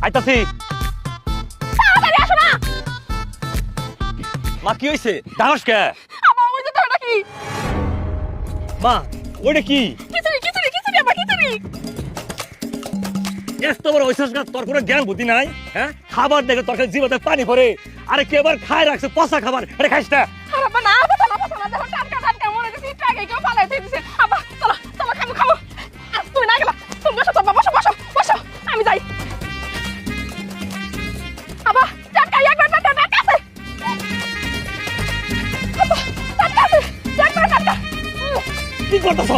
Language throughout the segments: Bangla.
আইতাছি। তাড়াতাড়ি আসো না। মা কি হইছে? ডাঙস কে? আব্বা ওই যে তোটা কি? মা ওইটা কি? খিচুড়ি আব্বা খিচুড়ি। এত বড় হইছস না, তোর কোনো জ্ঞান বুদ্ধি নাই? হ্যাঁ, খাবার দেখে তোর কাছে জিভে পানি পড়ে। আরে কে আবার খায় রাখছে পচা খাবার, এটা খাইস না। আর আব্বা না আব্বা না দেখো টাটকা মনে হচ্ছে একটু আগে কেউ পালাইতে দিছে। আব্বা চলো চলো খাবো। তুই না গেলা, তুমি বসো তো বসো আমি যাই। আব্বা টাটকা একবার টাটকা আছে। আব্বা টাটকা আছে, টাটকা। কি করতেছ?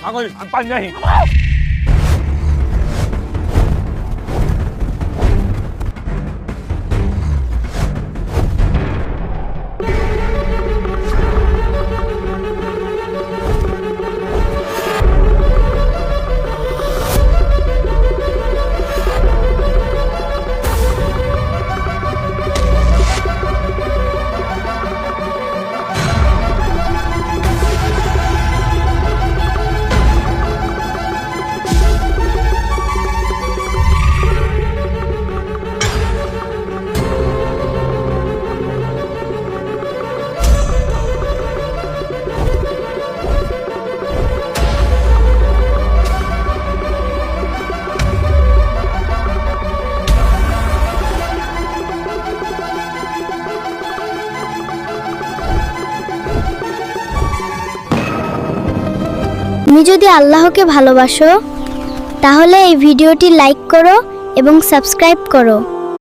পাগল, আমি পানি নাই। তুমি যদি আল্লাহকে ভালোবাসো তাহলে এই ভিডিওটি লাইক করো এবং সাবস্ক্রাইব করো।